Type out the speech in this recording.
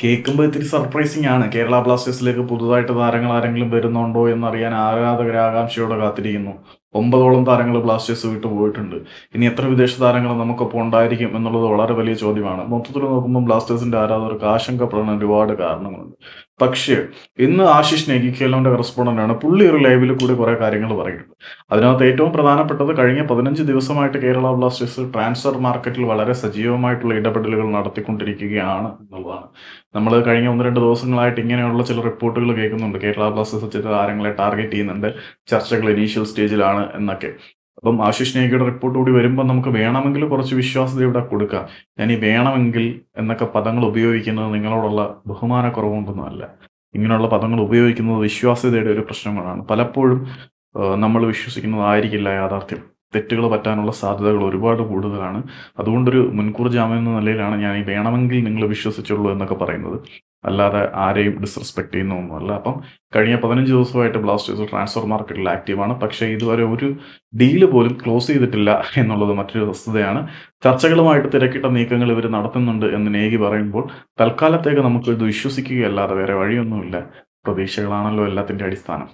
കേൾക്കുമ്പോൾ ഇത്തിരി സർപ്രൈസിംഗ് ആണ്. കേരള ബ്ലാസ്റ്റേഴ്സിലേക്ക് പുതുതായിട്ട് താരങ്ങൾ ആരെങ്കിലും വരുന്നുണ്ടോ എന്നറിയാൻ ആരാധകർ ആകാംക്ഷയോടെ കാത്തിരിക്കുന്നു. 9ഓളം താരങ്ങൾ ബ്ലാസ്റ്റേഴ്സ് വിട്ടു പോയിട്ടുണ്ട്. ഇനി എത്ര വിദേശ താരങ്ങൾ നമുക്കൊപ്പം ഉണ്ടായിരിക്കും എന്നുള്ളത് വളരെ വലിയ ചോദ്യമാണ്. മൊത്തത്തിൽ നോക്കുമ്പോൾ ബ്ലാസ്റ്റേഴ്സിന്റെ ആരാധകർക്ക് ആശങ്കപ്പെടാൻ ഒരുപാട് കാരണങ്ങളുണ്ട്. പക്ഷേ ഇന്ന് ആശിഷ് നേഗി കേലോന്റെ കറസ്പോണ്ടന്റ് ആണ്. പുള്ളി ഒരു ലൈവിൽ കൂടി കുറെ കാര്യങ്ങൾ പറയുന്നുണ്ട്. അതിനകത്ത് ഏറ്റവും പ്രധാനപ്പെട്ടത് കഴിഞ്ഞ 15 ദിവസമായിട്ട് കേരള ബ്ലാസ്റ്റേഴ്സ് ട്രാൻസ്ഫർ മാർക്കറ്റിൽ വളരെ സജീവമായിട്ടുള്ള ഇടപെടലുകൾ നടത്തിക്കൊണ്ടിരിക്കുകയാണ് എന്നുള്ളതാണ്. നമ്മൾ കഴിഞ്ഞ 1-2 ദിവസങ്ങളായിട്ട് ഇങ്ങനെയുള്ള ചില റിപ്പോർട്ടുകൾ കേൾക്കുന്നുണ്ട്. കേരള ബ്ലാസ്റ്റേഴ്സ് ചില താരങ്ങളെ ടാർഗറ്റ് ചെയ്യുന്നുണ്ട്. ചർച്ചകൾ ഇനീഷ്യൽ സ്റ്റേജിലാണ് എന്നൊക്കെ. അപ്പം ആശിഷ് നേഗിയുടെ റിപ്പോർട്ട് കൂടി വരുമ്പോൾ നമുക്ക് വേണമെങ്കിൽ കുറച്ച് വിശ്വാസ്യത ഇവിടെ കൊടുക്കാം. ഞാൻ ഈ വേണമെങ്കിൽ എന്നൊക്കെ പദങ്ങൾ ഉപയോഗിക്കുന്നത് നിങ്ങളോടുള്ള ബഹുമാനക്കുറവുകൊണ്ടൊന്നും അല്ല. ഇങ്ങനെയുള്ള പദങ്ങൾ ഉപയോഗിക്കുന്നത് വിശ്വാസ്യതയുടെ ഒരു പ്രശ്നങ്ങളാണ്. പലപ്പോഴും നമ്മൾ വിശ്വസിക്കുന്നതായിരിക്കില്ല യാഥാർത്ഥ്യം. തെറ്റുകൾ പറ്റാനുള്ള സാധ്യതകൾ ഒരുപാട് കൂടുതലാണ്. അതുകൊണ്ടൊരു മുൻകൂർ ജാമ്യം എന്ന നിലയിലാണ് ഞാൻ ഈ വേണമെങ്കിൽ നിങ്ങൾ വിശ്വസിച്ചുള്ളൂ എന്നൊക്കെ പറയുന്നത്. അല്ലാതെ ആരെയും ഡിസ്റെസ്പെക്ട് ചെയ്യുന്നതൊന്നുമല്ല. അപ്പം കഴിഞ്ഞ 15 ദിവസമായിട്ട് ബ്ലാസ്റ്റേഴ്സ് ട്രാൻസ്ഫർ മാർക്കറ്റിൽ ആക്റ്റീവാണ്. പക്ഷേ ഇതുവരെ ഒരു ഡീല് പോലും ക്ലോസ് ചെയ്തിട്ടില്ല എന്നുള്ളത് മറ്റൊരു വസ്തുതയാണ്. ചർച്ചകളുമായിട്ട് തിരക്കിട്ട നീക്കങ്ങൾ ഇവർ നടത്തുന്നുണ്ട് എന്ന് നേഗി പറയുമ്പോൾ തൽക്കാലത്തേക്ക് നമുക്കിത് വിശ്വസിക്കുകയല്ലാതെ വേറെ വഴിയൊന്നുമില്ല. പ്രതീക്ഷകളാണല്ലോ എല്ലാത്തിൻ്റെ അടിസ്ഥാനം.